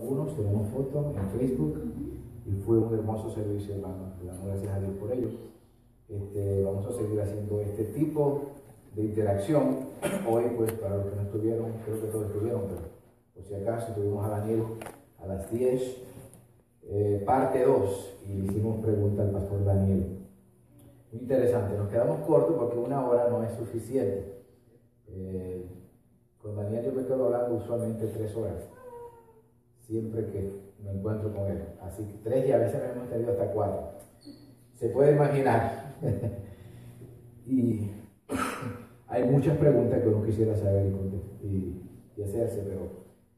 Algunos tenemos fotos en Facebook y fue un hermoso servicio, hermano. Le damos gracias a Dios por ello. Vamos a seguir haciendo este tipo de interacción. Hoy, pues, para los que no estuvieron, creo que todos estuvieron, pero por si acaso tuvimos a Daniel a las 10, parte 2, y le hicimos pregunta al pastor Daniel. Muy interesante, nos quedamos cortos porque una hora no es suficiente. Con Daniel yo me quedo hablando usualmente 3 horas, siempre que me encuentro con él. Así que 3 y a veces me hemos tenido hasta 4. Se puede imaginar. Y hay muchas preguntas que uno quisiera saber y hacerse, pero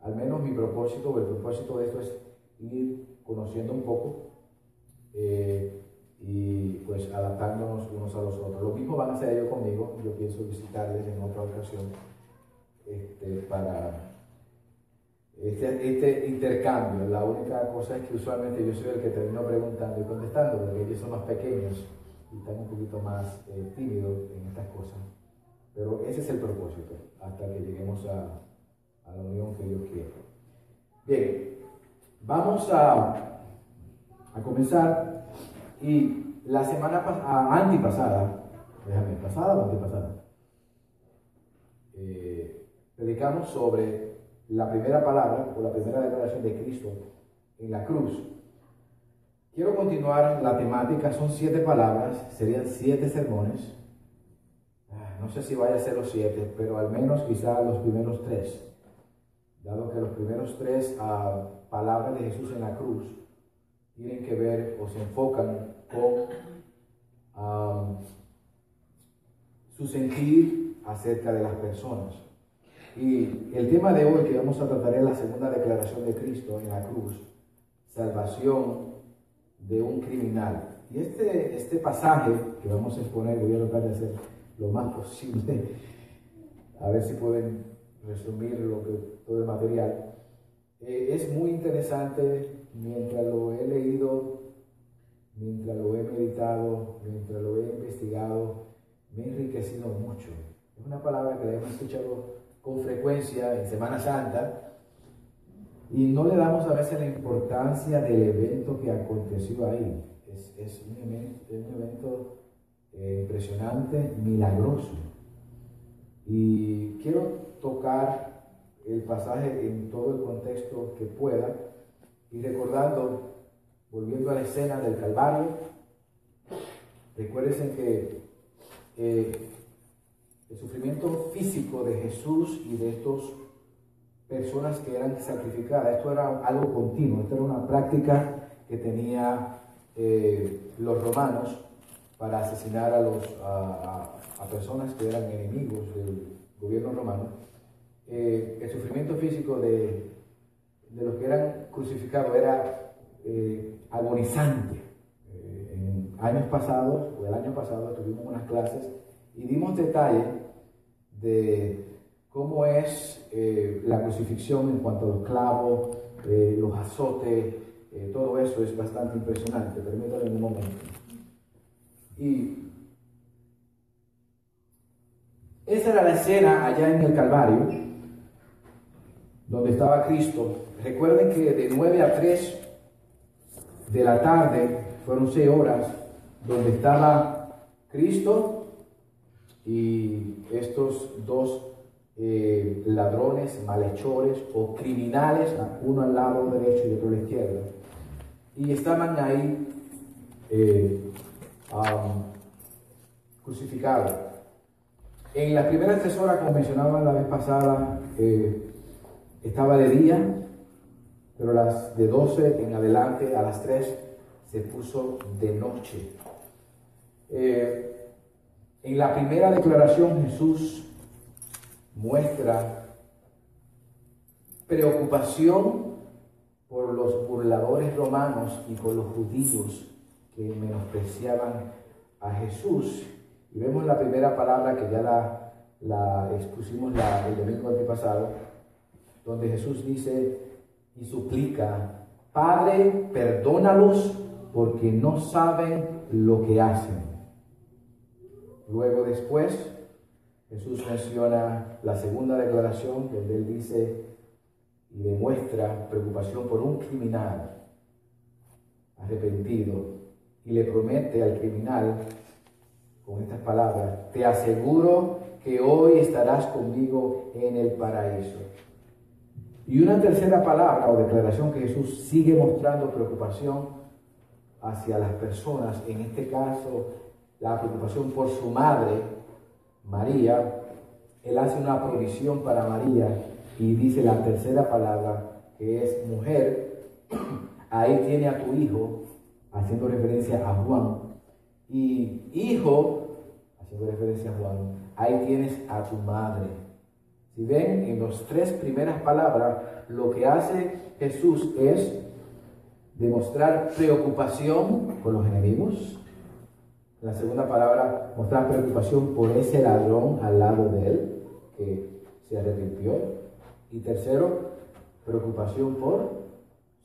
al menos mi propósito, o el propósito de esto es ir conociendo un poco y pues adaptándonos unos a los otros. Lo mismo van a hacer ellos conmigo. Yo pienso visitarles en otra ocasión para este intercambio. La única cosa es que usualmente yo soy el que termino preguntando y contestando, porque ellos son más pequeños y están un poquito más tímidos en estas cosas. Pero ese es el propósito, hasta que lleguemos a la unión que Dios quiere. Bien, vamos a comenzar. Y la semana antipasada, predicamos sobre la primera palabra o la primera declaración de Cristo en la cruz. Quiero continuar la temática, son 7 palabras, serían 7 sermones. No sé si vaya a ser los 7, pero al menos quizá los primeros 3, dado que los primeros 3 palabras de Jesús en la cruz tienen que ver o se enfocan con su sentir acerca de las personas. Y el tema de hoy que vamos a tratar es la segunda declaración de Cristo en la cruz, salvación de un criminal. Y este pasaje que vamos a exponer, voy a tratar de hacer lo más posible, a ver si pueden resumir todo el material. Es muy interesante. Mientras lo he leído, mientras lo he meditado, mientras lo he investigado, me he enriquecido mucho. Es una palabra que la hemos escuchado con frecuencia en Semana Santa y no le damos a veces la importancia del evento que aconteció ahí. Es un evento impresionante, milagroso. Y quiero tocar el pasaje en todo el contexto que pueda. Y recordando, volviendo a la escena del Calvario, recuérdense que el sufrimiento físico de Jesús y de estas personas que eran sacrificadas, esto era algo continuo, esto era una práctica que tenía los romanos para asesinar a personas que eran enemigos del gobierno romano. El sufrimiento físico de los que eran crucificados era agonizante. En años pasados, o el año pasado, tuvimos unas clases y dimos detalle de cómo es la crucifixión en cuanto a los clavos, los azotes, todo eso es bastante impresionante. Permítanme un momento. Y esa era la escena allá en el Calvario, donde estaba Cristo. Recuerden que de 9 a 3 de la tarde fueron 6 horas donde estaba Cristo y estos 2 ladrones, malhechores o criminales, uno al lado derecho y otro a la izquierda, y estaban ahí crucificados. En las primeras 3 horas, como mencionaba la vez pasada, estaba de día, pero las de 12 en adelante, a las 3, se puso de noche. En la primera declaración Jesús muestra preocupación por los burladores romanos y por los judíos que menospreciaban a Jesús. Y vemos la primera palabra que ya la expusimos el domingo antepasado, donde Jesús dice y suplica: Padre, perdónalos porque no saben lo que hacen. Luego después Jesús menciona la segunda declaración, donde él dice: y demuestra preocupación por un criminal arrepentido y le promete al criminal con estas palabras: te aseguro que hoy estarás conmigo en el paraíso. Y una tercera palabra o declaración que Jesús sigue mostrando preocupación hacia las personas, en este caso la preocupación por su madre, María. Él hace una provisión para María y dice la tercera palabra, que es: mujer, ahí tiene a tu hijo, haciendo referencia a Juan. Y hijo, haciendo referencia a Juan, ahí tienes a tu madre. Si ven, en las tres primeras palabras, lo que hace Jesús es demostrar preocupación por los enemigos. En la segunda palabra, mostrar preocupación por ese ladrón al lado de él, que se arrepintió. Y tercero, preocupación por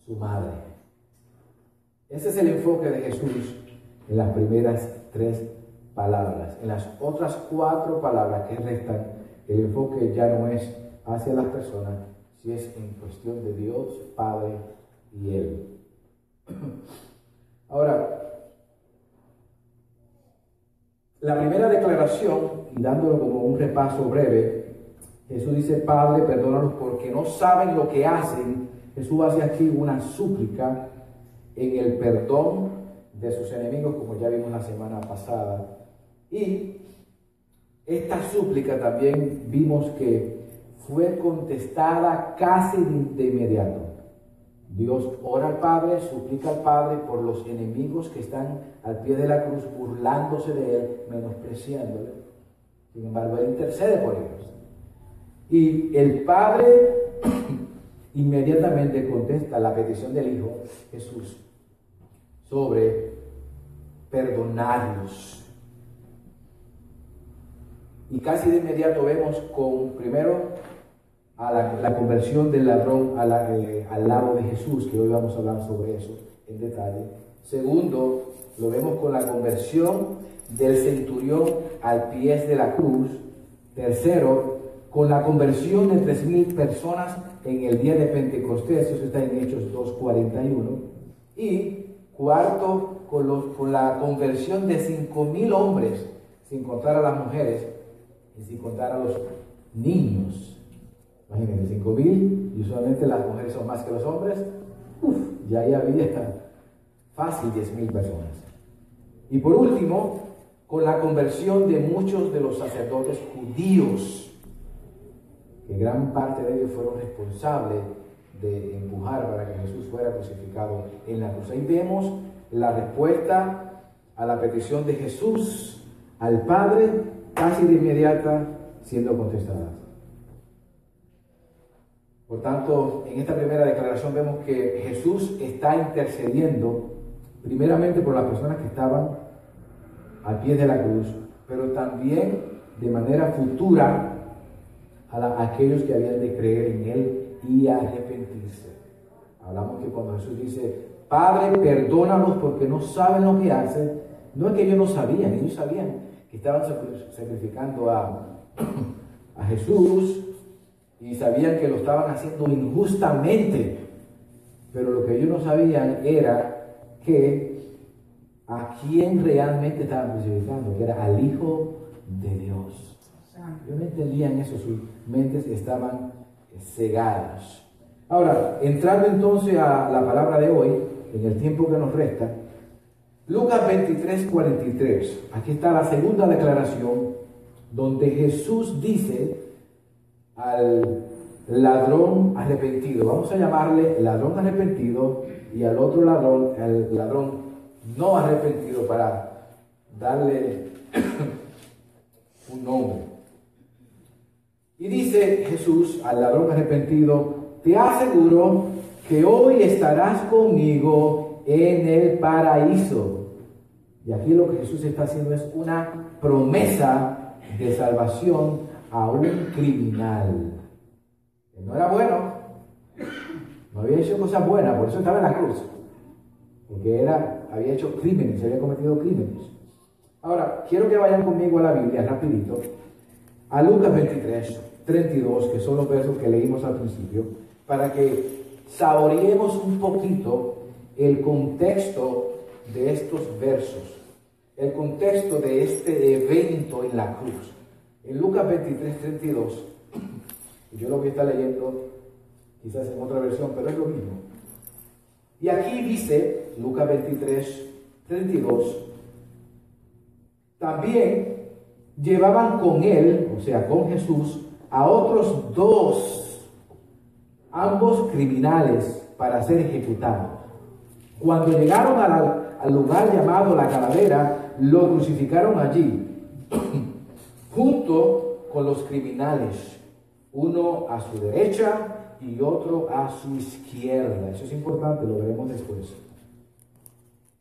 su madre. Ese es el enfoque de Jesús en las primeras tres palabras. En las otras cuatro palabras que restan, el enfoque ya no es hacia las personas, si es en cuestión de Dios, Padre y Él. Ahora, la primera declaración, y dándolo como un repaso breve, Jesús dice: Padre, perdónalos porque no saben lo que hacen. Jesús hace aquí una súplica en el perdón de sus enemigos, como ya vimos la semana pasada. Y esta súplica también vimos que fue contestada casi de inmediato. Dios ora al Padre, suplica al Padre por los enemigos que están al pie de la cruz, burlándose de Él, menospreciándole. Sin embargo, Él intercede por ellos. Y el Padre inmediatamente contesta la petición del Hijo, Jesús, sobre perdonarlos. Y casi de inmediato vemos primero a la conversión del ladrón al lado de Jesús, que hoy vamos a hablar sobre eso en detalle. Segundo, lo vemos con la conversión del centurión al pie de la cruz. Tercero, con la conversión de 3,000 personas en el día de Pentecostés, eso está en Hechos 2:41. Y cuarto, con la conversión de 5,000 hombres, sin contar a las mujeres y sin contar a los niños. Imagínense, 5,000, y usualmente las mujeres son más que los hombres. Ya ahí había fácil 10,000 personas. Y por último, con la conversión de muchos de los sacerdotes judíos, que gran parte de ellos fueron responsables de empujar para que Jesús fuera crucificado en la cruz. Ahí vemos la respuesta a la petición de Jesús al Padre, casi de inmediata siendo contestada. Por tanto, en esta primera declaración vemos que Jesús está intercediendo primeramente por las personas que estaban al pie de la cruz, pero también de manera futura a aquellos que habían de creer en Él y arrepentirse. Hablamos que cuando Jesús dice: Padre, perdónalos porque no saben lo que hacen, no es que ellos no sabían, ellos sabían que estaban sacrificando a Jesús, y sabían que lo estaban haciendo injustamente, pero lo que ellos no sabían era que a quién realmente estaban crucificando, que era al Hijo de Dios. Ellos no entendían eso, sus mentes estaban cegadas. Ahora, entrando entonces a la palabra de hoy, en el tiempo que nos resta, Lucas 23:43, aquí está la segunda declaración, donde Jesús dice al ladrón arrepentido, vamos a llamarle ladrón arrepentido, y al otro ladrón, el ladrón no arrepentido, para darle un nombre. Y dice Jesús al ladrón arrepentido: te aseguro que hoy estarás conmigo en el paraíso. Y aquí lo que Jesús está haciendo es una promesa de salvación a un criminal que no era bueno, no había hecho cosas buenas, por eso estaba en la cruz, porque había hecho crímenes, había cometido crímenes. Ahora, quiero que vayan conmigo a la Biblia rapidito, a Lucas 23:32, que son los versos que leímos al principio, para que saboreemos un poquito el contexto de estos versos, el contexto de este evento en la cruz. En Lucas 23:32, y yo lo voy a estar leyendo quizás en otra versión, pero es lo mismo. Y aquí dice, Lucas 23:32, también llevaban con él, o sea, con Jesús, a otros dos, ambos criminales, para ser ejecutados. Cuando llegaron al lugar llamado La Calavera, lo crucificaron allí, junto con los criminales, uno a su derecha y otro a su izquierda. Eso es importante, lo veremos después.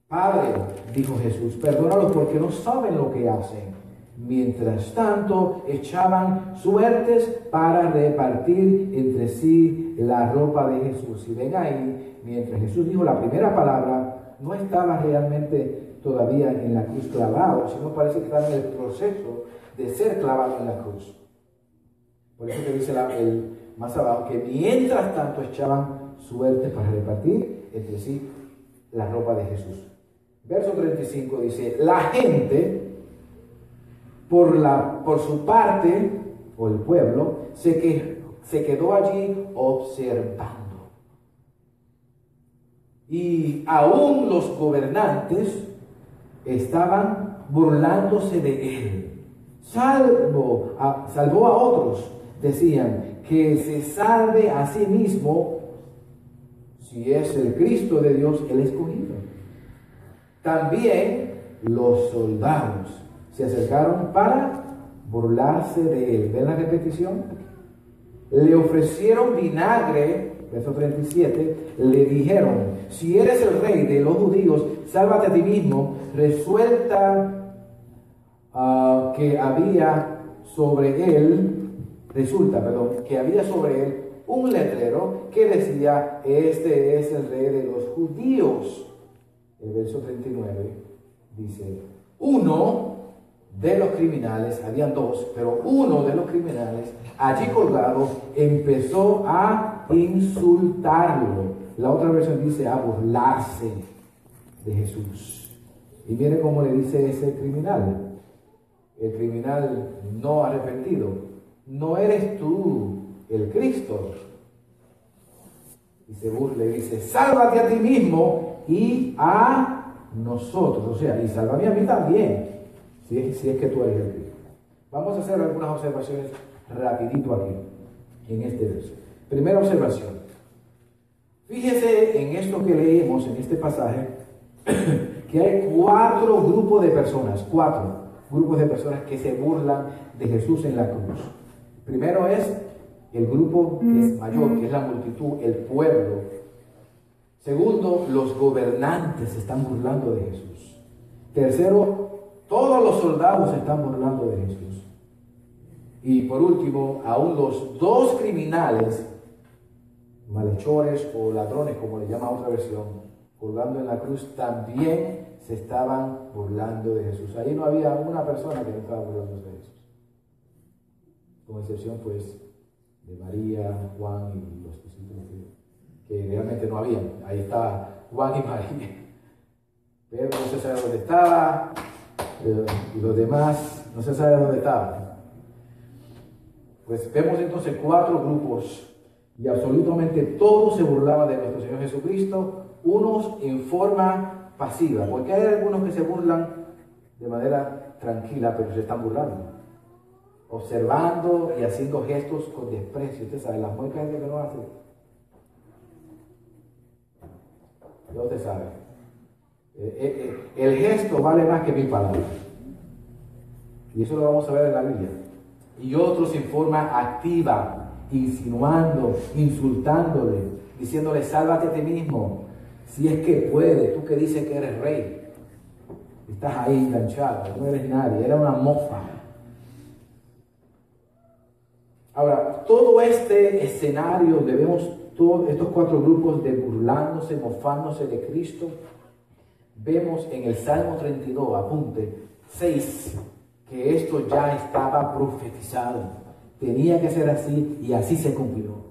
Padre, dijo Jesús, perdónalos porque no saben lo que hacen. Mientras tanto, echaban suertes para repartir entre sí la ropa de Jesús. Y ven ahí, mientras Jesús dijo la primera palabra, no estaba realmente todavía en la cruz clavado, sino parece que estaba en el proceso de ser clavado en la cruz. Por eso que dice más abajo, que mientras tanto echaban suertes para repartir entre sí la ropa de Jesús. Verso 35 dice, la gente, por su parte, o el pueblo, se quedó allí observando. Y aún los gobernantes estaban burlándose de él. Salvó a otros, decían, que se salve a sí mismo si es el Cristo de Dios el escogido. También los soldados se acercaron para burlarse de él. ¿Ven la repetición? Le ofrecieron vinagre, verso 37, le dijeron, si eres el rey de los judíos, sálvate a ti mismo. Que había sobre él un letrero que decía, este es el rey de los judíos. El verso 39 dice, uno de los criminales, habían dos, pero uno de los criminales, allí colgado, empezó a insultarlo. La otra versión dice a burlarse de Jesús. Y mire cómo le dice ese criminal. El criminal no arrepentido, ¿no eres tú el Cristo? Y se burla y dice, sálvate a ti mismo y a nosotros, o sea, y sálvame a mí también, si es que tú eres el Cristo. Vamos a hacer algunas observaciones rapidito aquí, en este verso. Primera observación. Fíjese en esto que leemos en este pasaje, que hay cuatro grupos de personas que se burlan de Jesús en la cruz. Primero es el grupo que es mayor, que es la multitud, el pueblo. Segundo, los gobernantes se están burlando de Jesús. Tercero, todos los soldados se están burlando de Jesús. Y por último, aún los dos criminales, malhechores o ladrones, como le llama otra versión, colgando en la cruz, también se estaban burlando de Jesús. Ahí no había una persona que no estaba burlando de Jesús, con excepción pues de María, Juan y los discípulos que realmente no habían. Ahí estaba Juan y María. Pedro no se sabe dónde estaba, y los demás no se sabe dónde estaban. Pues vemos entonces cuatro grupos y absolutamente todos se burlaban de nuestro Señor Jesucristo, unos en forma pasiva, porque hay algunos que se burlan de manera tranquila, pero se están burlando, observando y haciendo gestos con desprecio. Usted sabe, las muecas que no hace, ya usted sabe, el gesto vale más que 1000 palabras, y eso lo vamos a ver en la Biblia. Y otros en forma activa, insinuando, insultándole, diciéndole, sálvate a ti mismo, si es que puedes, tú que dices que eres rey, estás ahí enganchado, no eres nadie, era una mofa. Ahora, todo este escenario, vemos todos estos cuatro grupos de burlándose, mofándose de Cristo. Vemos en el Salmo 32, apunte, 6, que esto ya estaba profetizado. Tenía que ser así y así se cumplió.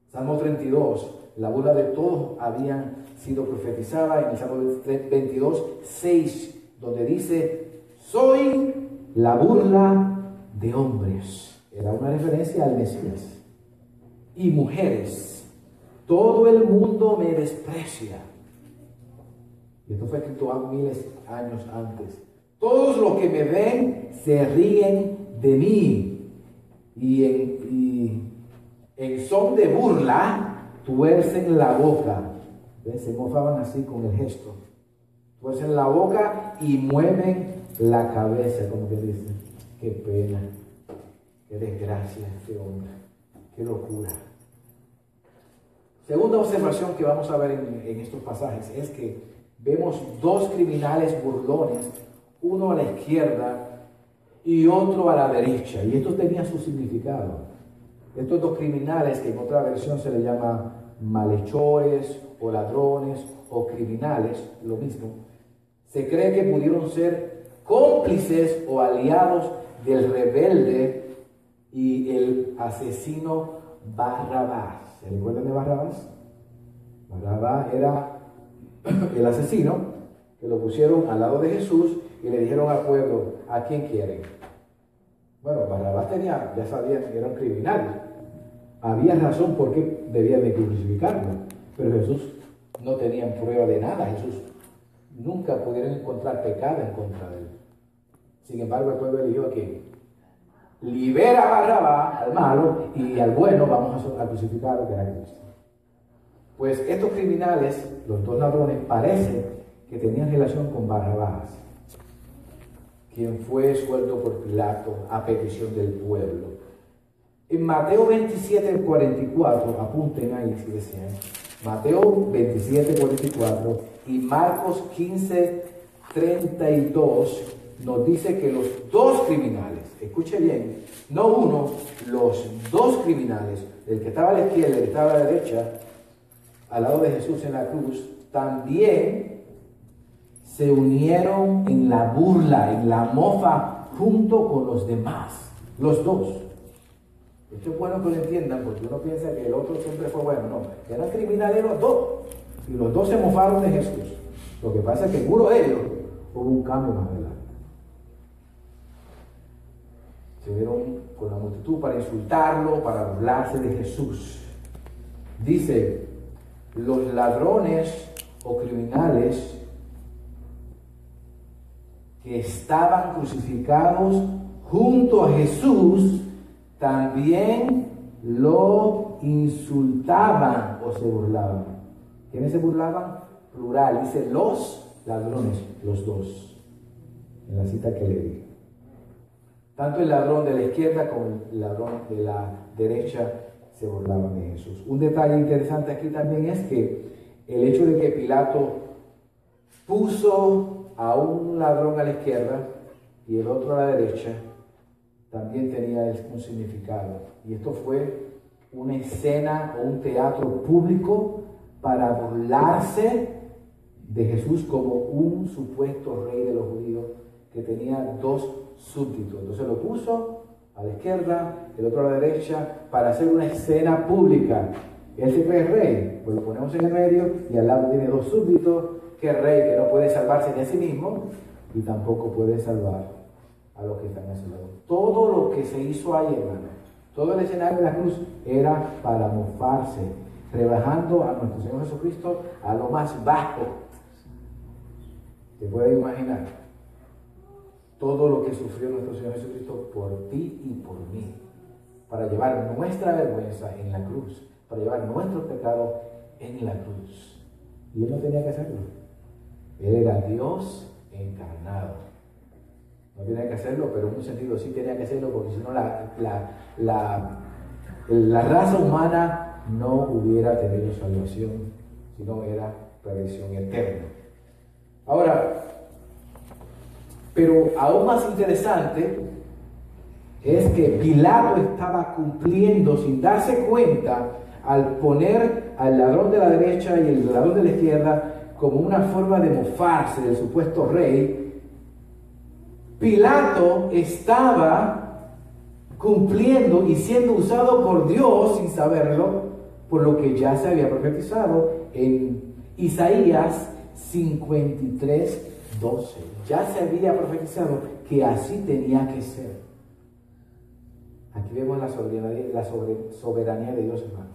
Salmo 32, la burla de todos habían sido profetizada en el Salmo 22, 6, donde dice, soy la burla de hombres. Era una referencia al Mesías. Y mujeres, todo el mundo me desprecia. Y esto fue escrito a miles de años antes. Todos los que me ven se ríen de mí. Y en son de burla, tuercen la boca. ¿Ves? Se mofaban así con el gesto. Tuercen la boca y mueven la cabeza, como que dicen. Qué pena, qué desgracia este hombre, qué locura. Segunda observación que vamos a ver en estos pasajes es que vemos dos criminales burlones, uno a la izquierda y otro a la derecha. Y esto tenía su significado. Estos dos criminales, que en otra versión se les llama malhechores o ladrones o criminales, lo mismo, se cree que pudieron ser cómplices o aliados del rebelde y el asesino Barrabás. ¿Se recuerdan de Barrabás? Barrabás era el asesino que lo pusieron al lado de Jesús y le dijeron al pueblo, ¿a quién quieren? Bueno, Barrabás ya sabían que era un criminal. Había razón por qué debían de crucificarlo, pero Jesús no tenía prueba de nada. Jesús nunca pudieron encontrar pecado en contra de él. Sin embargo, el pueblo eligió que libera a Barrabás, al malo, y al bueno vamos a crucificar que era Cristo. Pues estos criminales, los dos ladrones, parece que tenían relación con Barrabás, quien fue suelto por Pilato a petición del pueblo. En Mateo 27, 44, apunten ahí si desean, Mateo 27, 44 y Marcos 15, 32, nos dice que los dos criminales, escuche bien, no uno, los dos criminales, el que estaba a la izquierda y el que estaba a la derecha, al lado de Jesús en la cruz, también se unieron en la burla, en la mofa, junto con los demás, los dos. Esto es bueno que lo entiendan, porque uno piensa que el otro siempre fue bueno. No, eran criminales los dos, y los dos se mofaron de Jesús. Lo que pasa es que en uno de ellos hubo un cambio más adelante. Se vieron con la multitud para insultarlo, para burlarse de Jesús. Dice, los ladrones o criminales que estaban crucificados junto a Jesús también lo insultaban o se burlaban. ¿Quiénes se burlaban? Plural, dice los ladrones, los dos, en la cita que le di. Tanto el ladrón de la izquierda como el ladrón de la derecha se burlaban de Jesús. Un detalle interesante aquí también es que el hecho de que Pilato puso a un ladrón a la izquierda y el otro a la derecha también tenía un significado. Y esto fue una escena o un teatro público para burlarse de Jesús como un supuesto rey de los judíos que tenía dos súbditos. Entonces lo puso a la izquierda, el otro a la derecha, para hacer una escena pública. Él se cree rey, pues lo ponemos en el medio y al lado tiene dos súbditos, que es rey que no puede salvarse ni a sí mismo y tampoco puede salvar a los que están a su lado. Todo lo que se hizo ahí, hermano, todo el escenario de la cruz era para mofarse, rebajando a nuestro Señor Jesucristo a lo más bajo. ¿Te puedes imaginar? Todo lo que sufrió nuestro Señor Jesucristo por ti y por mí, para llevar nuestra vergüenza en la cruz, para llevar nuestro pecado en la cruz. Y Él no tenía que hacerlo. Él era Dios encarnado. No tenía que hacerlo, pero en un sentido sí tenía que hacerlo, porque si no la raza humana no hubiera tenido salvación, sino era perdición eterna. Ahora, pero aún más interesante es que Pilato estaba cumpliendo sin darse cuenta al poner al ladrón de la derecha y el ladrón de la izquierda como una forma de mofarse del supuesto rey. Pilato estaba cumpliendo y siendo usado por Dios sin saberlo por lo que ya se había profetizado en Isaías 53:12. Ya se había profetizado que así tenía que ser. Aquí vemos la soberanía de Dios, hermano.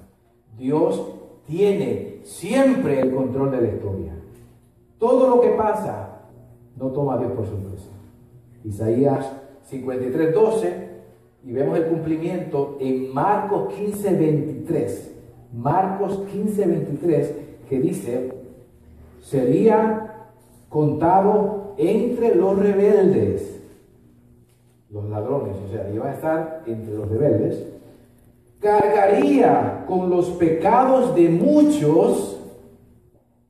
Dios tiene siempre el control de la historia. Todo lo que pasa no toma a Dios por sorpresa. Isaías 53:12, y vemos el cumplimiento en Marcos 15:23. Marcos 15:23, que dice: sería contado entre los rebeldes, los ladrones, o sea, iban a estar entre los rebeldes, cargaría con los pecados de muchos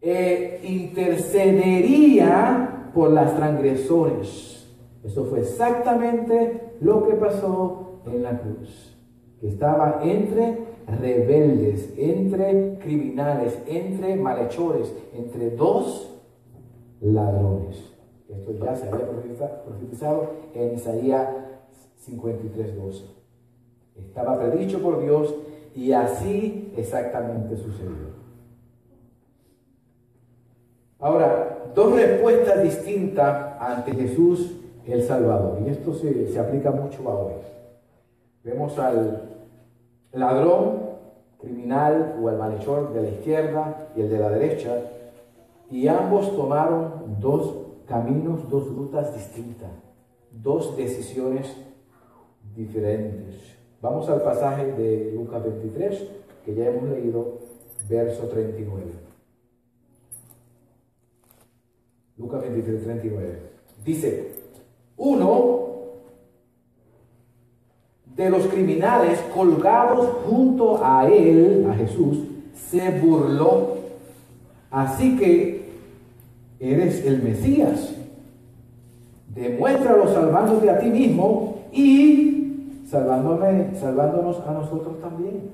e intercedería por las transgresores. Eso fue exactamente lo que pasó en la cruz, que estaba entre rebeldes, entre criminales, entre malhechores, entre dos ladrones. Esto ya se había profetizado en Isaías 53:12. Estaba predicho por Dios y así exactamente sucedió. Ahora, dos respuestas distintas ante Jesús el Salvador, y esto se aplica mucho a hoy. Vemos al ladrón, criminal o al malhechor de la izquierda y el de la derecha, y ambos tomaron dos caminos, dos rutas distintas, dos decisiones diferentes. Vamos al pasaje de Lucas 23, que ya hemos leído, verso 39. Lucas 23, 39. Dice: uno de los criminales colgados junto a él, a Jesús, se burló: así que eres el Mesías, demuéstralo salvándote a ti mismo y salvándonos a nosotros también.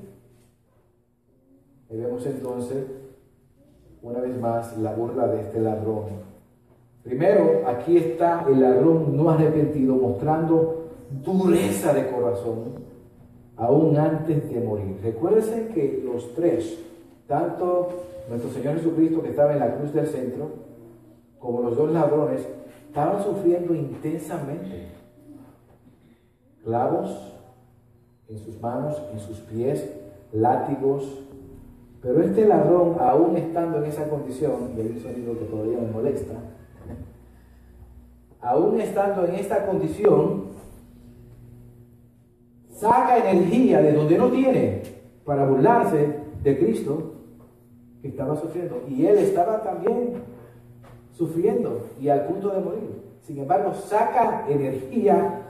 Y vemos entonces una vez más la burla de este ladrón. Primero, aquí está el ladrón no arrepentido, mostrando dureza de corazón aún antes de morir. Recuérdense que los tres, tanto nuestro Señor Jesucristo, que estaba en la cruz del centro, como los dos ladrones, estaban sufriendo intensamente. Clavos en sus manos, en sus pies, látigos. Pero este ladrón, aún estando en esa condición, y hay un sonido que todavía me molesta, aún estando en esta condición, saca energía de donde no tiene para burlarse de Cristo que estaba sufriendo. Y él estaba también sufriendo y al punto de morir. Sin embargo, saca energía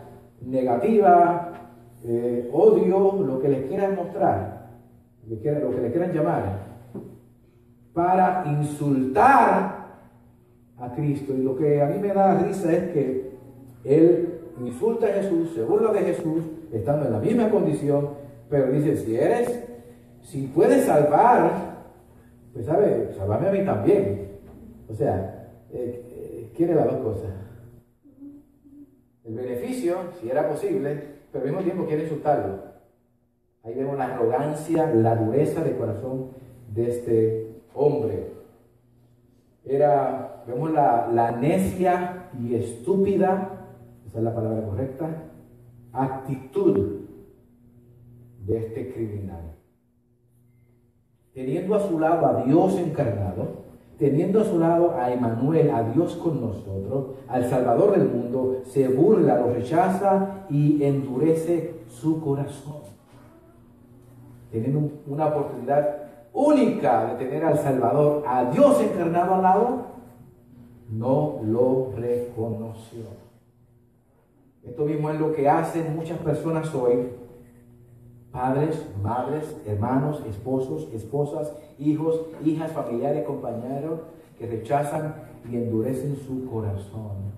negativa, odio, lo que les quieran mostrar, lo que les quieran llamar, para insultar a Cristo. Y lo que a mí me da risa es que él insulta a Jesús, se burla de Jesús, estando en la misma condición, pero dice: si puedes salvar, pues sálvame a mí también. O sea, quiere las dos cosas. El beneficio, si era posible, pero al mismo tiempo quiere insultarlo. Ahí vemos la arrogancia, la dureza de corazón de este hombre. Vemos la necia y estúpida, esa es la palabra correcta, actitud de este criminal. Teniendo a su lado a Dios encarnado, teniendo a su lado a Emmanuel, a Dios con nosotros, al Salvador del mundo, se burla, lo rechaza y endurece su corazón. Teniendo una oportunidad única de tener al Salvador, a Dios encarnado al lado, no lo reconoció. Esto mismo es lo que hacen muchas personas hoy: padres, madres, hermanos, esposos, esposas, hijos, hijas, familiares, compañeros, que rechazan y endurecen su corazón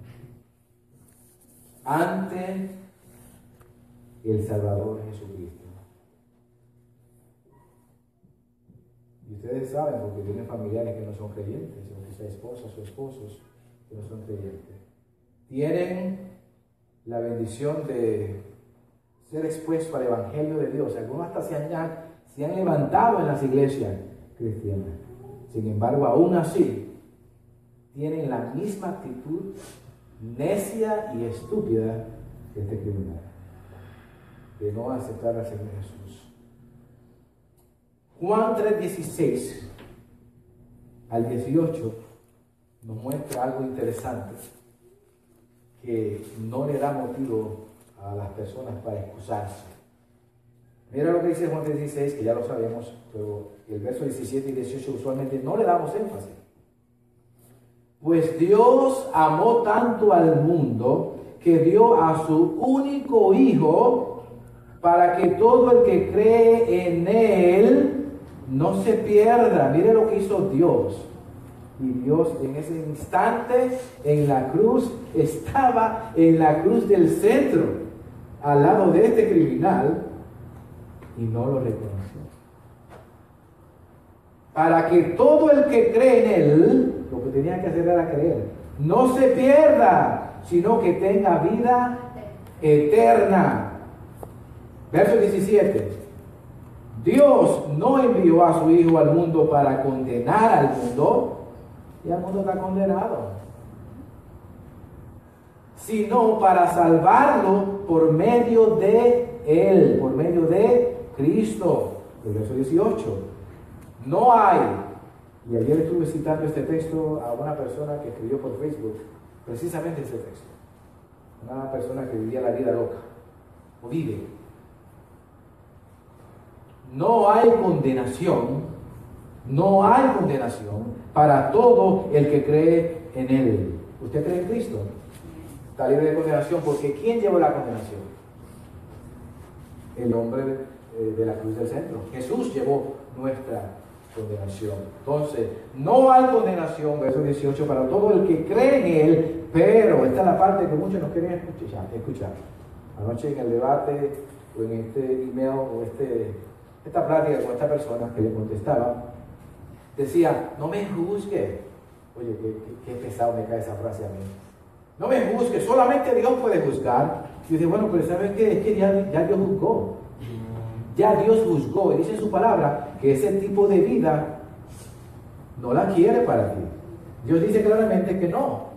ante el Salvador Jesucristo. Y ustedes saben, porque tienen familiares que no son creyentes, o quizá esposas o esposos que no son creyentes. Tienen la bendición de ser expuestos al Evangelio de Dios. Algunos hasta se han levantado en las iglesias cristianas. Sin embargo, aún así, tienen la misma actitud necia y estúpida que este criminal, de no aceptar al Señor Jesús. Juan 3:16 al 18 nos muestra algo interesante que no le da motivo a las personas para excusarse. Mira lo que dice Juan 3:16, que ya lo sabemos, pero el verso 17 y 18 usualmente no le damos énfasis. Pues Dios amó tanto al mundo que dio a su único Hijo para que todo el que cree en Él no se pierda. Mire lo que hizo Dios. Y Dios en ese instante en la cruz estaba en la cruz del centro, al lado de este criminal, y no lo reconoció. Para que todo el que cree en Él, lo que tenía que hacer era creer, no se pierda, sino que tenga vida eterna. Verso 17. Dios no envió a su Hijo al mundo para condenar al mundo, y el mundo está condenado, sino para salvarlo por medio de Él, por medio de Cristo. El verso 18. No hay, y ayer estuve citando este texto a una persona que escribió por Facebook, precisamente ese texto. Una persona que vivía la vida loca, o vive. No hay condenación para todo el que cree en Él. ¿Usted cree en Cristo? Está libre de condenación, porque ¿quién llevó la condenación? El hombre de la cruz del centro. Jesús llevó nuestra condenación. Entonces, no hay condenación, verso 18, para todo el que cree en Él, pero esta es la parte que muchos no quieren escuchar. Anoche en el debate, o en este email, o esta plática con esta persona que le contestaba, decía, no me juzgue. Oye, qué pesado me cae esa frase a mí. No me juzgue, solamente Dios puede juzgar. Y dice, bueno, pero ¿sabes qué? Es que ya Dios juzgó. Ya Dios juzgó. Y dice en su palabra que ese tipo de vida no la quiere para ti. Dios dice claramente que no.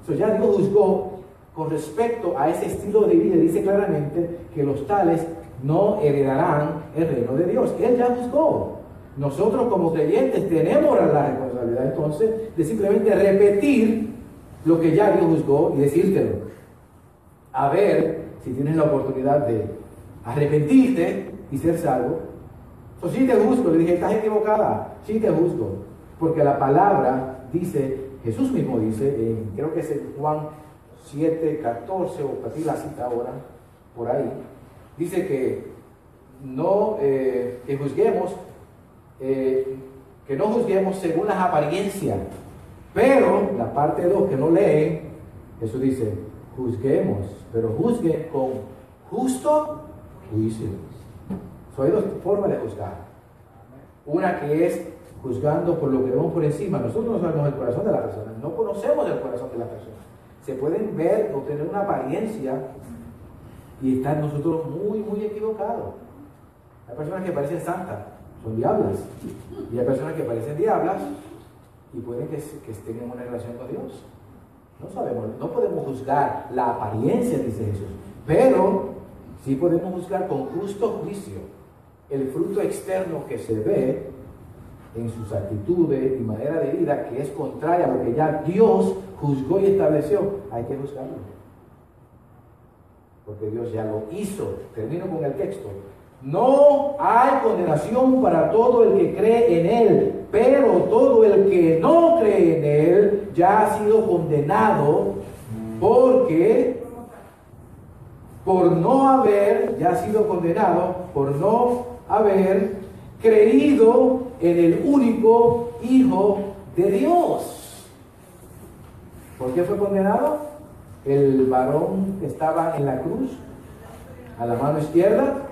Ya Dios juzgó con respecto a ese estilo de vida. Dice claramente que los tales no heredarán el reino de Dios. Él ya juzgó. Nosotros como creyentes tenemos la responsabilidad entonces de simplemente repetir lo que ya Dios juzgó y decírtelo. A ver si tienes la oportunidad de arrepentirte y ser salvo. Sí te juzgo. Le dije, estás equivocada. Sí te juzgo. Porque la palabra dice, Jesús mismo dice, creo que es en Juan 7:14, o aquí la cita ahora, por ahí, dice que no juzguemos según las apariencias. Pero la parte 2 que no leen, Jesús dice, juzguemos, pero juzguen con justo juicio. Hay dos formas de juzgar. Una que es juzgando por lo que vemos por encima. Nosotros no sabemos el corazón de la persona, no conocemos el corazón de la persona. Se pueden ver o tener una apariencia y estar nosotros muy equivocados. Hay personas que parecen santas, son diablas. Y hay personas que parecen diablas y pueden que estén en una relación con Dios. No sabemos, no podemos juzgar la apariencia, dice Jesús, pero sí podemos juzgar con justo juicio el fruto externo que se ve en sus actitudes y manera de vida, que es contraria a lo que ya Dios juzgó y estableció. Hay que juzgarlo, porque Dios ya lo hizo. Termino con el texto. No hay condenación para todo el que cree en Él, pero todo el que no cree en Él ya ha sido condenado, porque por no haber creído en el único Hijo de Dios. ¿Por qué fue condenado? El varón que estaba en la cruz, a la mano izquierda,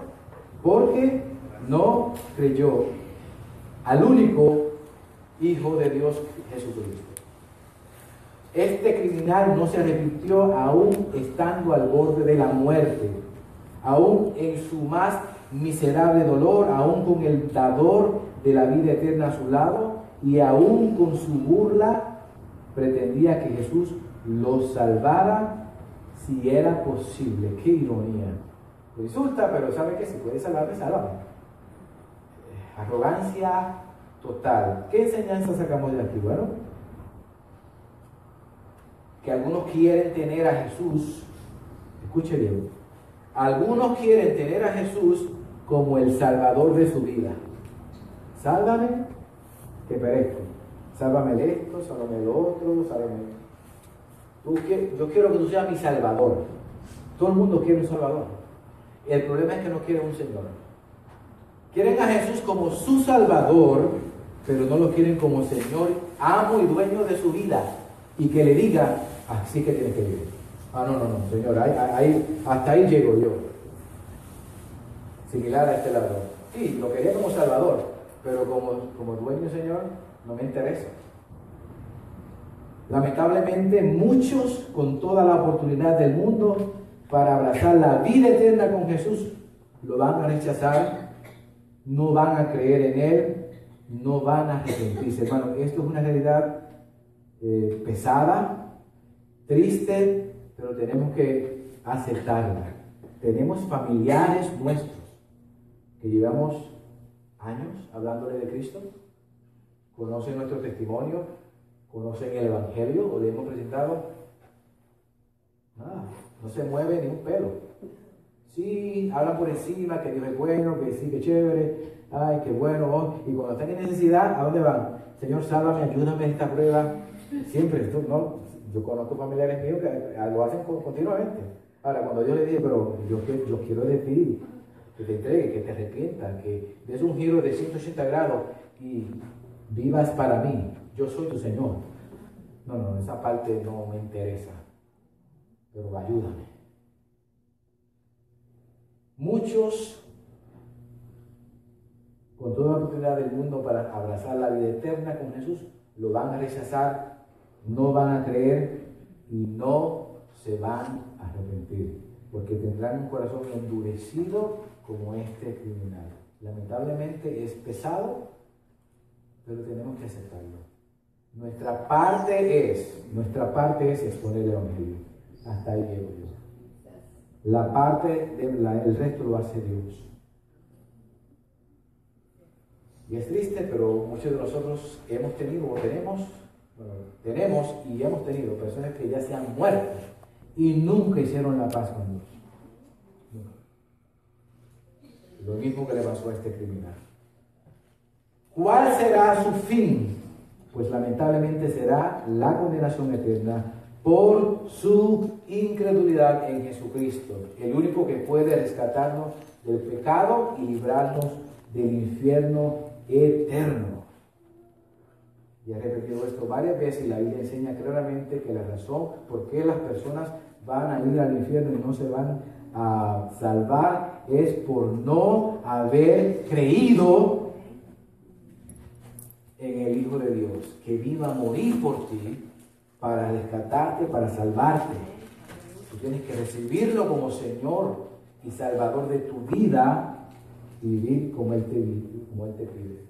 porque no creyó al único Hijo de Dios, Jesucristo. Este criminal no se arrepintió aún estando al borde de la muerte, aún en su más miserable dolor, aún con el dador de la vida eterna a su lado, y aún con su burla pretendía que Jesús lo salvara si era posible. ¡Qué ironía! Lo insulta, pero sabe que si puede salvarme, sálvame. Arrogancia total. ¿Qué enseñanza sacamos de aquí? Bueno, que algunos quieren tener a Jesús, escuche bien, algunos quieren tener a Jesús como el salvador de su vida. Sálvame, que perezco. Sálvame de esto, sálvame de lo otro, sálvame. Yo quiero que tú seas mi salvador. Todo el mundo quiere un salvador. El problema es que no quieren un Señor. Quieren a Jesús como su salvador, pero no lo quieren como Señor, amo y dueño de su vida. Y que le diga, así que tienes que vivir. No, Señor, hasta ahí llego yo. Similar a este ladrón. Sí, lo quería como salvador, pero como dueño, Señor, no me interesa. Lamentablemente, muchos con toda la oportunidad del mundo para abrazar la vida eterna con Jesús, lo van a rechazar, no van a creer en Él, no van a arrepentirse. Hermano, esto es una realidad pesada, triste, pero tenemos que aceptarla. Tenemos familiares nuestros que llevamos años hablándole de Cristo, conocen nuestro testimonio, conocen el Evangelio, o le hemos presentado, nada, no se mueve ni un pelo. Sí, hablan por encima, que Dios es bueno, que sí, que chévere, ay, qué bueno, y cuando están en necesidad, ¿a dónde van? Señor, sálvame, ayúdame en esta prueba. Siempre, esto, no, yo conozco familiares míos que lo hacen continuamente. Ahora, cuando yo le dije, pero yo quiero de ti, que te entregue, que te arrepientas, que des un giro de 180 grados y vivas para mí, yo soy tu Señor. No, esa parte no me interesa, pero ayúdame. Muchos, con toda la oportunidad del mundo para abrazar la vida eterna con Jesús, lo van a rechazar, no van a creer y no se van a arrepentir, porque tendrán un corazón endurecido como este criminal. Lamentablemente es pesado, pero tenemos que aceptarlo. Nuestra parte es exponer el Evangelio. Hasta ahí llego yo. La parte el resto lo hace Dios. Y es triste, pero muchos de nosotros hemos tenido tenemos y hemos tenido personas que ya se han muerto y nunca hicieron la paz con Dios. Nunca. Lo mismo que le pasó a este criminal. ¿Cuál será su fin? Pues lamentablemente será la condenación eterna por su incredulidad en Jesucristo, el único que puede rescatarnos del pecado y librarnos del infierno eterno. Ya he repetido esto varias veces y la Biblia enseña claramente que la razón por qué las personas van a ir al infierno y no se van a salvar es por no haber creído en el Hijo de Dios, que vino a morir por ti, para rescatarte, para salvarte. Tú tienes que recibirlo como Señor y Salvador de tu vida y vivir como Él te pide.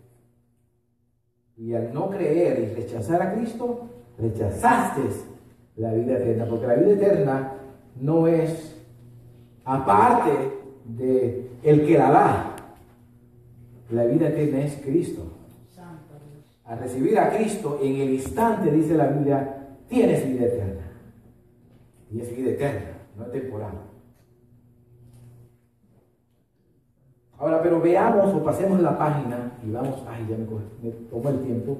Y al no creer y rechazar a Cristo, rechazaste la vida eterna, porque la vida eterna no es aparte de el que la da. La vida eterna es Cristo. Al recibir a Cristo, en el instante, dice la Biblia, tienes vida eterna. Y es vida eterna, no es temporal. Ahora, pero veamos o pasemos la página y vamos, ya me tomó el tiempo.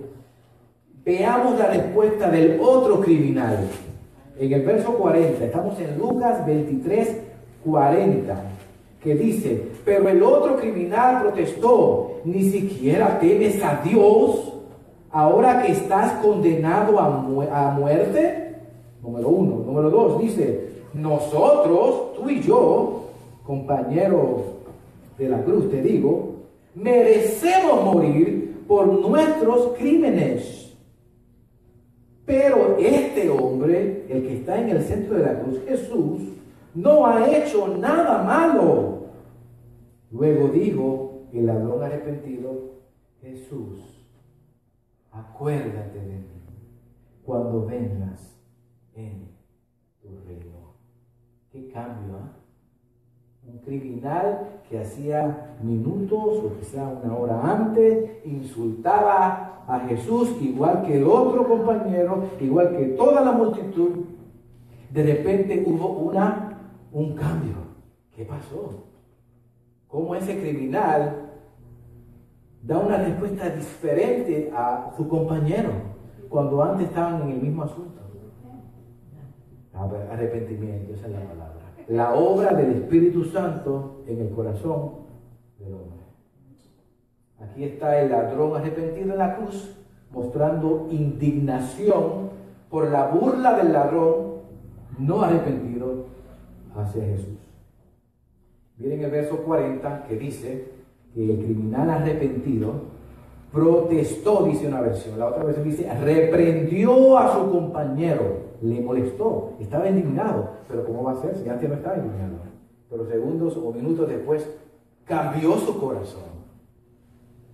Veamos la respuesta del otro criminal. En el verso 40, estamos en Lucas 23, 40, que dice, pero el otro criminal protestó, ni siquiera temes a Dios ahora que estás condenado a muerte. Número 1. Número 2, dice, nosotros, tú y yo, compañeros de la cruz, te digo, merecemos morir por nuestros crímenes. Pero este hombre, el que está en el centro de la cruz, Jesús, no ha hecho nada malo. Luego dijo el ladrón arrepentido: Jesús, acuérdate de mí cuando vengas en tu reino. ¿Qué cambio, Un criminal que hacía minutos o quizá una hora antes insultaba a Jesús igual que el otro compañero, igual que toda la multitud. De repente hubo un cambio. ¿Qué pasó? ¿Cómo ese criminal da una respuesta diferente a su compañero cuando antes estaban en el mismo asunto? Arrepentimiento, esa es la palabra. La obra del Espíritu Santo en el corazón del hombre. Aquí está el ladrón arrepentido en la cruz, mostrando indignación por la burla del ladrón no arrepentido hacia Jesús. Miren el verso 40 que dice que el criminal arrepentido protestó, dice una versión. La otra versión dice, reprendió a su compañero, le molestó, estaba indignado. Pero ¿cómo va a ser si antes no estaba indignado? Pero segundos o minutos después cambió su corazón.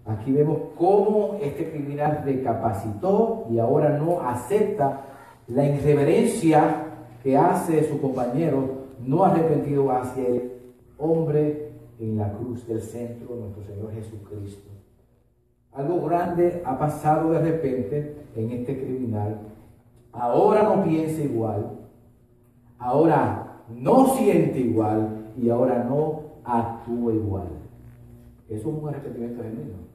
Aquí vemos cómo este criminal recapacitó y ahora no acepta la irreverencia que hace su compañero no arrepentido hacia el hombre en la cruz del centro, nuestro Señor Jesucristo. Algo grande ha pasado de repente en este criminal. Ahora no piensa igual, ahora no siente igual y ahora no actúa igual. Eso es un arrepentimiento genuino.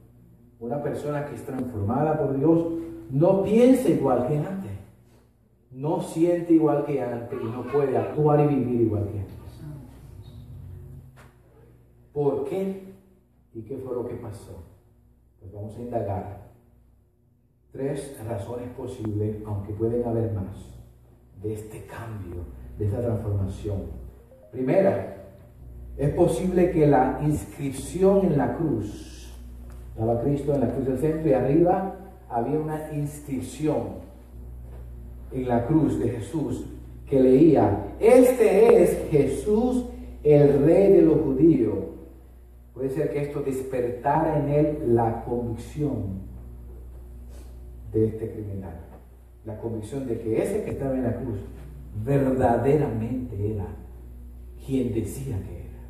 Una persona que es transformada por Dios no piensa igual que antes, no siente igual que antes y no puede actuar y vivir igual que antes. ¿Por qué? ¿Y qué fue lo que pasó? Pues vamos a indagar 3 razones posibles, aunque pueden haber más, de este cambio, de esta transformación. Primera, es posible que la inscripción en la cruz, estaba Cristo en la cruz del centro y arriba había una inscripción en la cruz de Jesús que leía: este es Jesús, el Rey de los judíos. Puede ser que esto despertara en él la convicción de este criminal, la convicción de que ese que estaba en la cruz verdaderamente era quien decía que era.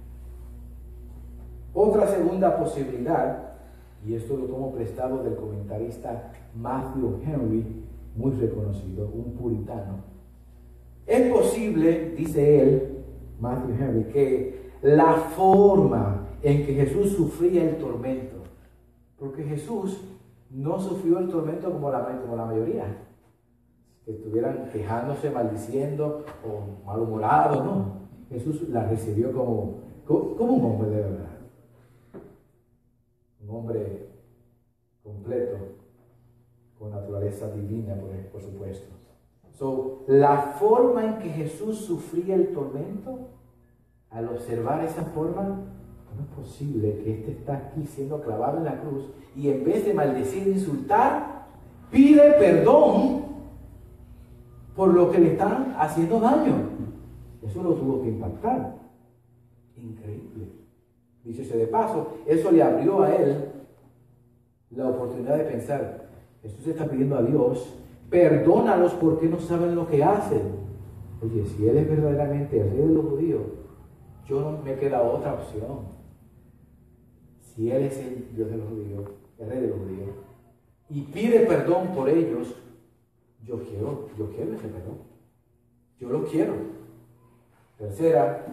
Otra segunda posibilidad, y esto lo tomo prestado del comentarista Matthew Henry, muy reconocido, un puritano. Es posible, dice él, Matthew Henry, que la forma en que Jesús sufría el tormento, porque Jesús no sufrió el tormento como la mayoría, que estuvieran quejándose, maldiciendo o malhumorados, no. Jesús la recibió como un hombre de verdad, un hombre completo, con naturaleza divina, por supuesto. La forma en que Jesús sufría el tormento, al observar esa forma, no es posible que este está aquí siendo clavado en la cruz y en vez de maldecir e insultar, pide perdón por lo que le están haciendo daño. Eso lo tuvo que impactar. Increíble. Dícese de paso, eso le abrió a él la oportunidad de pensar: Jesús está pidiendo a Dios, perdónalos porque no saben lo que hacen. Oye, si Él es verdaderamente el Rey de los judíos, yo no me queda otra opción. Si Él es el Dios de los judíos, el Rey de los judíos, y pide perdón por ellos, yo quiero ese perdón. Yo lo quiero. Tercera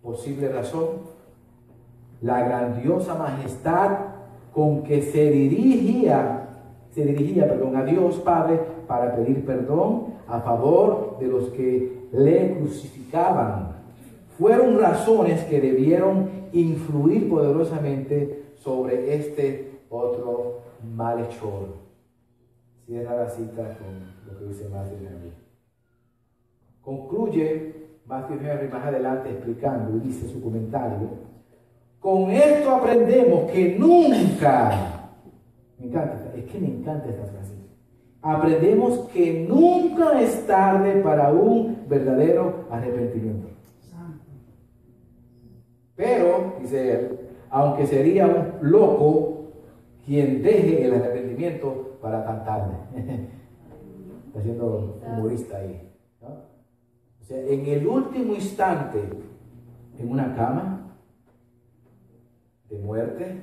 posible razón: la grandiosa majestad con que se dirigía a Dios Padre para pedir perdón a favor de los que le crucificaban. Fueron razones que debieron influir poderosamente sobre este otro malhechor. Cierra la cita con lo que dice Matthew Henry. Concluye Matthew Henry más adelante explicando, y dice su comentario: con esto aprendemos que nunca, me encanta esta frase, aprendemos que nunca es tarde para un verdadero arrepentimiento. Pero, dice él, aunque sería un loco quien deje el arrepentimiento para tan tarde. Está siendo humorista ahí, ¿no? O sea, en el último instante, en una cama de muerte,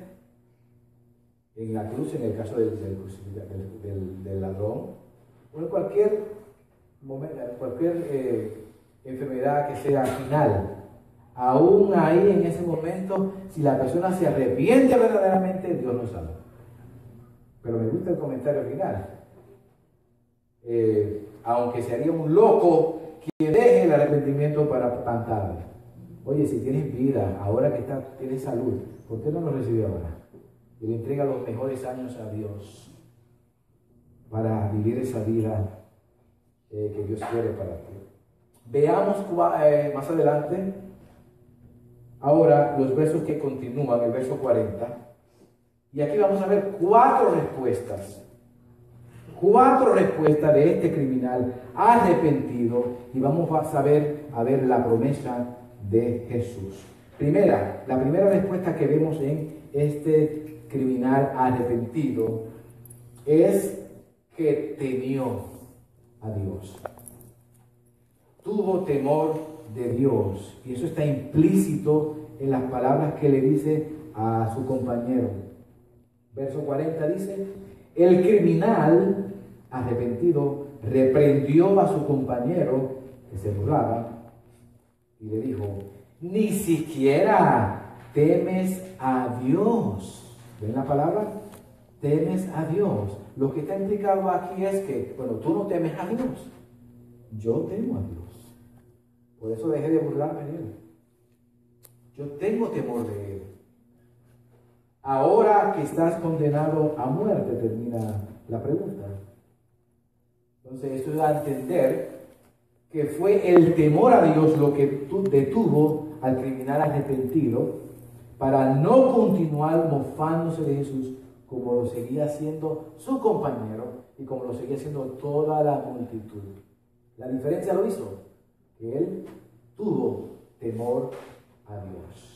en la cruz, en el caso del ladrón, o en cualquier momento, cualquier enfermedad que sea final, aún ahí en ese momento, si la persona se arrepiente verdaderamente, Dios lo salva. Pero me gusta el comentario final. Aunque sería un loco quien deje el arrepentimiento para tan tarde. Oye, si tienes vida, ahora que tienes salud, ¿por qué no lo recibe ahora? Y le entrega los mejores años a Dios para vivir esa vida que Dios quiere para ti. Veamos más adelante, ahora los versos que continúan, el verso 40. Y aquí vamos a ver cuatro respuestas de este criminal arrepentido, y vamos a ver la promesa de Jesús. La primera respuesta que vemos en este criminal arrepentido es que temió a Dios. Tuvo temor de Dios, y eso está implícito en las palabras que le dice a su compañero. Verso 40 dice: el criminal arrepentido reprendió a su compañero que se burlaba y le dijo: ni siquiera temes a Dios. ¿Ven la palabra? Temes a Dios. Lo que está implicado aquí es que, bueno, tú no temes a Dios, yo temo a Dios. Por eso dejé de burlarme de Él. Yo tengo temor de Él. Ahora que estás condenado a muerte, termina la pregunta. Entonces, esto da a entender que fue el temor a Dios lo que detuvo al criminal arrepentido para no continuar mofándose de Jesús como lo seguía haciendo su compañero y como lo seguía haciendo toda la multitud. La diferencia lo hizo, que él tuvo temor a Dios.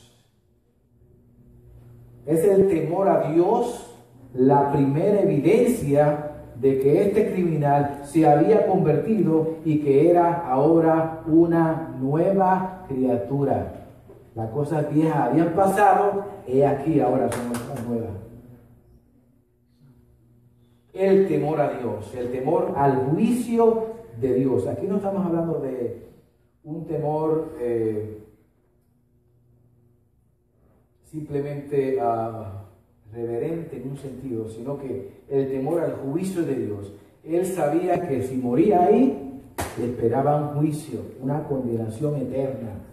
Es el temor a Dios la primera evidencia de que este criminal se había convertido y que era ahora una nueva criatura. Las cosas viejas habían pasado, y aquí ahora son cosas nuevas. El temor a Dios, el temor al juicio de Dios. Aquí no estamos hablando de un temor simplemente reverente en un sentido, sino que el temor al juicio de Dios. Él sabía que si moría ahí, le esperaba un juicio, una condenación eterna.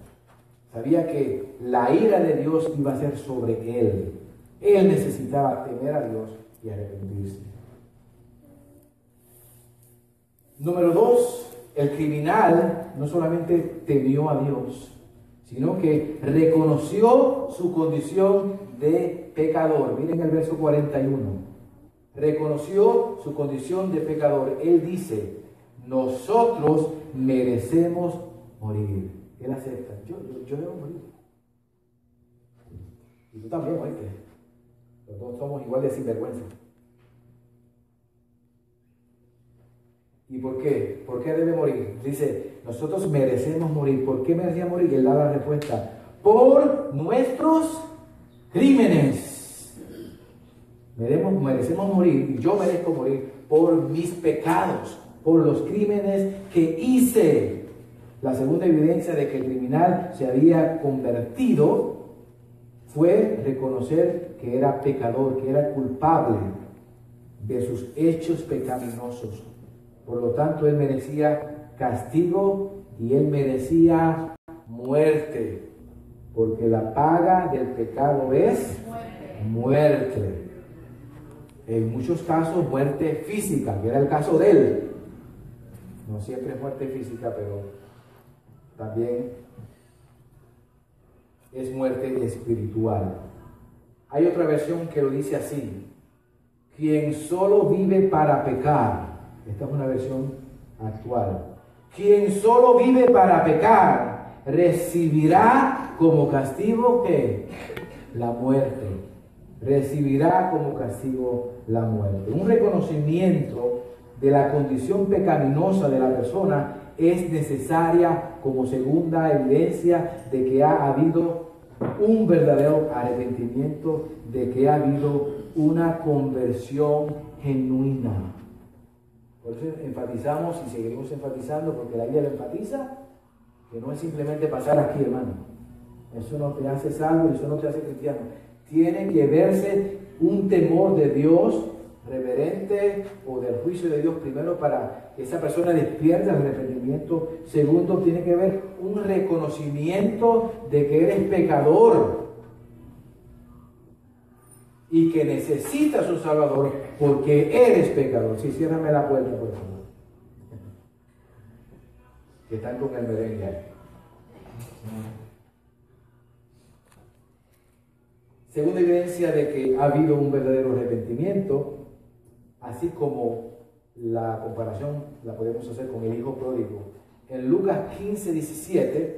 Sabía que la ira de Dios iba a ser sobre él. Él necesitaba temer a Dios y arrepentirse. Número 2, el criminal no solamente temió a Dios, sino que reconoció su condición de pecador. Miren el verso 41. Reconoció su condición de pecador. Él dice: nosotros merecemos morir. Él acepta: yo debo morir. Y tú también, oíste. Los dos somos igual de sinvergüenza. ¿Y por qué? ¿Por qué debe morir? Dice: nosotros merecemos morir. ¿Por qué merecía morir? Y él da la respuesta: por nuestros crímenes. Merecemos morir, y yo merezco morir por mis pecados, por los crímenes que hice. La segunda evidencia de que el criminal se había convertido fue reconocer que era pecador, que era culpable de sus hechos pecaminosos. Por lo tanto, él merecía castigo y él merecía muerte, porque la paga del pecado es muerte. En muchos casos, muerte física, que era el caso de él. No siempre es muerte física, pero también es muerte espiritual. Hay otra versión que lo dice así: quien solo vive para pecar. Esta es una versión actual. Quien solo vive para pecar recibirá como castigo ¿qué? La muerte. Recibirá como castigo la muerte. Un reconocimiento de la condición pecaminosa de la persona es necesaria como segunda evidencia de que ha habido un verdadero arrepentimiento, de que ha habido una conversión genuina. Por eso enfatizamos y seguiremos enfatizando, porque la Biblia lo enfatiza, que no es simplemente pasar aquí, hermano. Eso no te hace salvo y eso no te hace cristiano. Tiene que verse un temor de Dios reverente o del juicio de Dios, primero, para que esa persona despierte el arrepentimiento. Segundo, tiene que haber un reconocimiento de que eres pecador y que necesitas un Salvador porque eres pecador. Sí, ciérrame la puerta, por favor. Que están con el merengue ahí. Segunda evidencia de que ha habido un verdadero arrepentimiento, así como la comparación la podemos hacer con el hijo pródigo. En Lucas 15:17,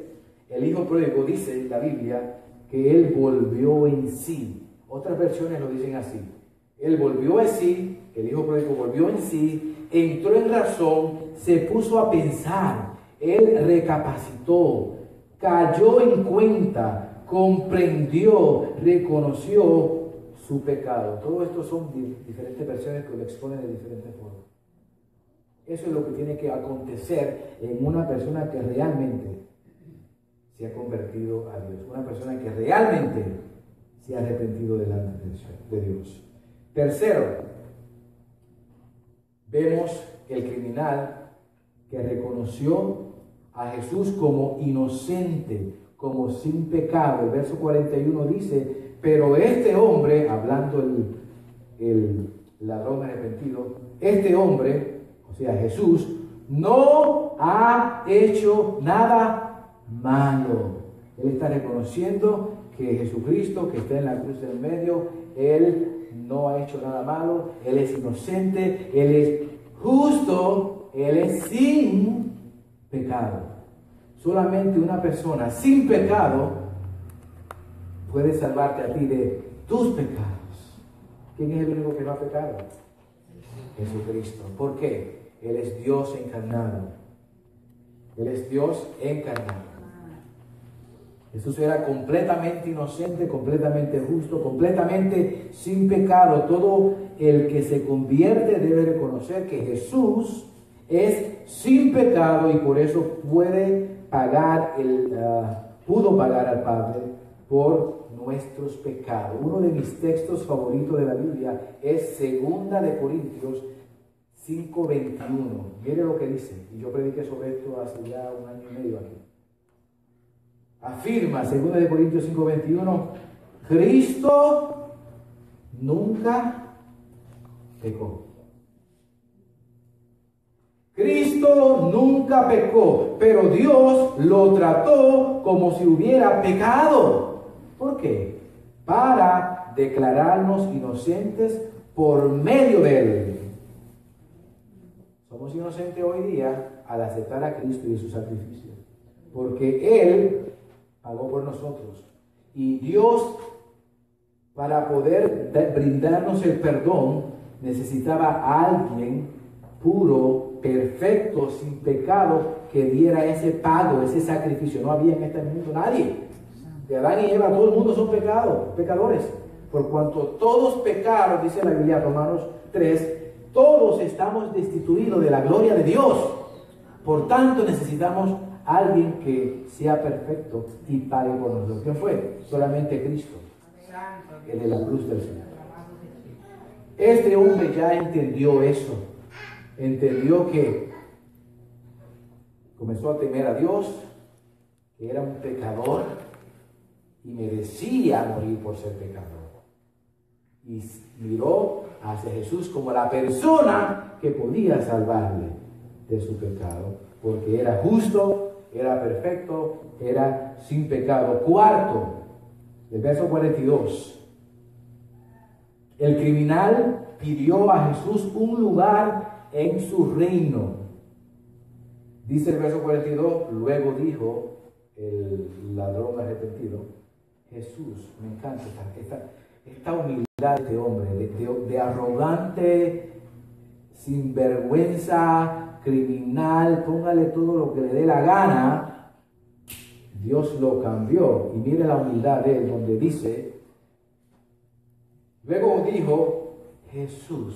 el hijo pródigo dice en la Biblia que él volvió en sí. Otras versiones lo dicen así: él volvió en sí, el hijo pródigo volvió en sí, entró en razón, se puso a pensar, él recapacitó, cayó en cuenta, comprendió, reconoció su pecado. Todo esto son diferentes versiones que lo exponen de diferentes formas. Eso es lo que tiene que acontecer en una persona que realmente se ha convertido a Dios, una persona que realmente se ha arrepentido delante de Dios. Tercero, vemos el criminal que reconoció a Jesús como inocente, como sin pecado. El verso 41 dice: pero este hombre, hablando el ladrón arrepentido, este hombre, o sea Jesús, no ha hecho nada malo. Él está reconociendo que Jesucristo, que está en la cruz del medio, Él no ha hecho nada malo, Él es inocente, Él es justo, Él es sin pecado. Solamente una persona sin pecado puede salvarte a ti de tus pecados. ¿Quién es el único que no ha pecado? Jesucristo. ¿Por qué? Él es Dios encarnado. Él es Dios encarnado. Jesús era completamente inocente, completamente justo, completamente sin pecado. Todo el que se convierte debe reconocer que Jesús es sin pecado y por eso pudo pagar al Padre por nuestros pecados. Uno de mis textos favoritos de la Biblia es 2 de Corintios 5:21. Mire lo que dice, y yo prediqué sobre esto hace ya 1 año y medio aquí. Afirma 2 de Corintios 5:21: Cristo nunca pecó. Cristo nunca pecó, pero Dios lo trató como si hubiera pecado. ¿Por qué? Para declararnos inocentes por medio de Él. Somos inocentes hoy día al aceptar a Cristo y su sacrificio, porque Él pagó por nosotros. Y Dios, para poder brindarnos el perdón, necesitaba a alguien puro, perfecto, sin pecado, que diera ese pago, ese sacrificio. No había en este mundo nadie. De Adán y Eva, todo el mundo son pecadores. Por cuanto todos pecaron, dice la Biblia, Romanos 3, todos estamos destituidos de la gloria de Dios. Por tanto, necesitamos a alguien que sea perfecto y pague por nosotros. ¿Quién fue? Solamente Cristo, el de la cruz del Señor. Este hombre ya entendió eso. Entendió que comenzó a temer a Dios, que era un pecador y merecía morir por ser pecador. Y miró hacia Jesús como la persona que podía salvarle de su pecado, porque era justo, era perfecto, era sin pecado. Cuarto, el verso 42. El criminal pidió a Jesús un lugar en su reino. Dice el verso 42, luego dijo el ladrón arrepentido, Jesús, me encanta esta humildad de este hombre, de arrogante, sinvergüenza, criminal, póngale todo lo que le dé la gana. Dios lo cambió, y mire la humildad de él, donde dice, luego dijo Jesús.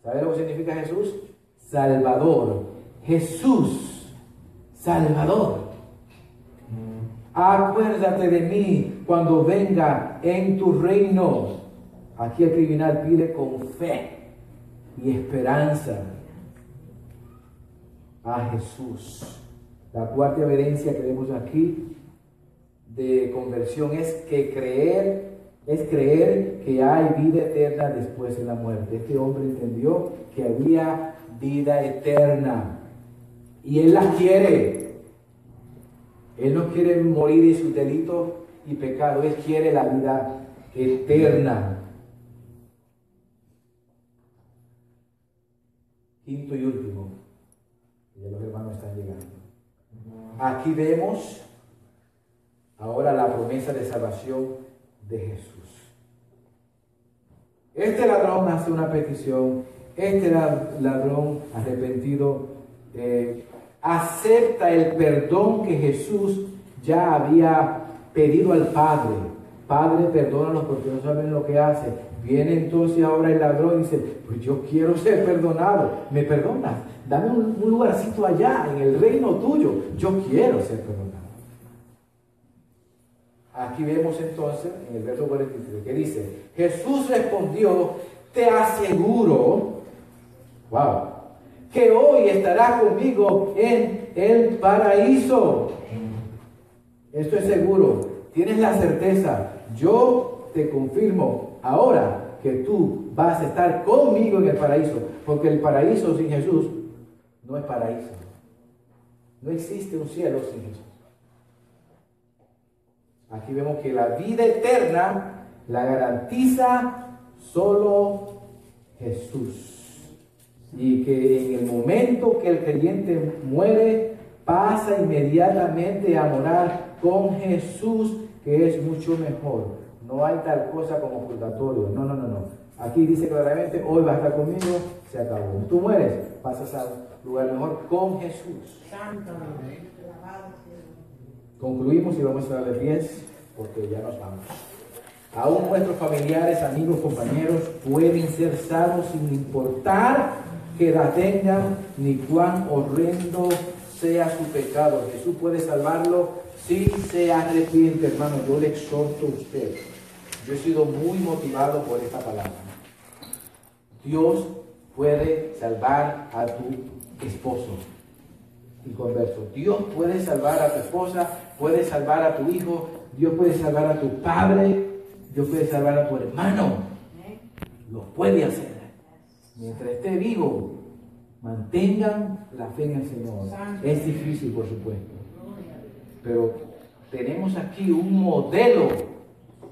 ¿Sabe lo que significa Jesús? Salvador. Jesús, Salvador. Acuérdate de mí cuando venga en tu reino. Aquí el criminal pide con fe y esperanza a Jesús. La cuarta evidencia que vemos aquí de conversión es creer que hay vida eterna después de la muerte. Este hombre entendió que había vida eterna y él la quiere. Él no quiere morir en sus delitos y pecados, él quiere la vida eterna. Quinto y último, ya los hermanos están llegando. Aquí vemos ahora la promesa de salvación de Jesús. Este ladrón hace una petición, este ladrón arrepentido acepta el perdón que Jesús ya había pedido al Padre. Padre, perdónalos porque no saben lo que hacen. Viene entonces ahora el ladrón y dice, pues yo quiero ser perdonado. ¿Me perdonas? Dame un lugarcito allá, en el reino tuyo. Yo quiero ser perdonado. Aquí vemos entonces, en el verso 43, que dice, Jesús respondió, te aseguro, wow, que hoy estarás conmigo en el paraíso. Esto es seguro. Tienes la certeza. Yo te confirmo ahora que tú vas a estar conmigo en el paraíso. Porque el paraíso sin Jesús no es paraíso. No existe un cielo sin Jesús. Aquí vemos que la vida eterna la garantiza solo Jesús. Y que en el momento que el creyente muere, pasa inmediatamente a morar con Jesús, que es mucho mejor. No hay tal cosa como purgatorio. No. Aquí dice claramente, hoy vas a estar conmigo, se acabó. Tú mueres, pasas a un lugar mejor con Jesús. Santo. Concluimos y vamos a estar de pies porque ya nos vamos. Aún nuestros familiares, amigos, compañeros pueden ser salvos sin importar qué edad tengan ni cuán horrendo sea su pecado. Jesús puede salvarlo si se arrepiente, hermano. Yo le exhorto a usted. Yo he sido muy motivado por esta palabra. Dios puede salvar a tu esposo inconverso. Dios puede salvar a tu esposa, puede salvar a tu hijo, Dios puede salvar a tu padre, Dios puede salvar a tu hermano. Lo puede hacer. Mientras esté vivo, mantengan la fe en el Señor. Es difícil, por supuesto. Pero tenemos aquí un modelo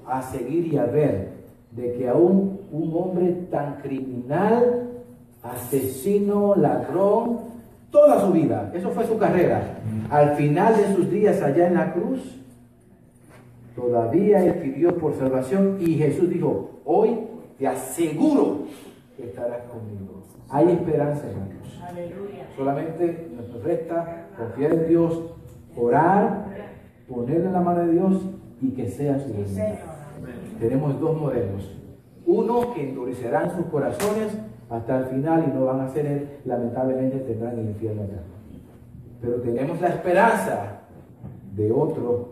a seguir y a ver, de que aún un hombre tan criminal, asesino, ladrón, toda su vida, eso fue su carrera, al final de sus días allá en la cruz, todavía él pidió por salvación y Jesús dijo, hoy te aseguro que estarás conmigo. Hay esperanza, hermanos. Aleluya. Solamente nos resta confiar en Dios, orar, ponerle en la mano de Dios y que sea su voluntad. Tenemos dos modelos. Uno que endurecerán sus corazones hasta el final y no van a ser él, lamentablemente tendrán el infierno eterno. Pero tenemos la esperanza de otro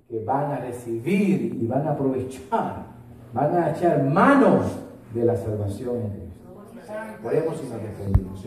que van a recibir y van a aprovechar, van a echar manos de la salvación en Cristo. Oremos y nos despedimos.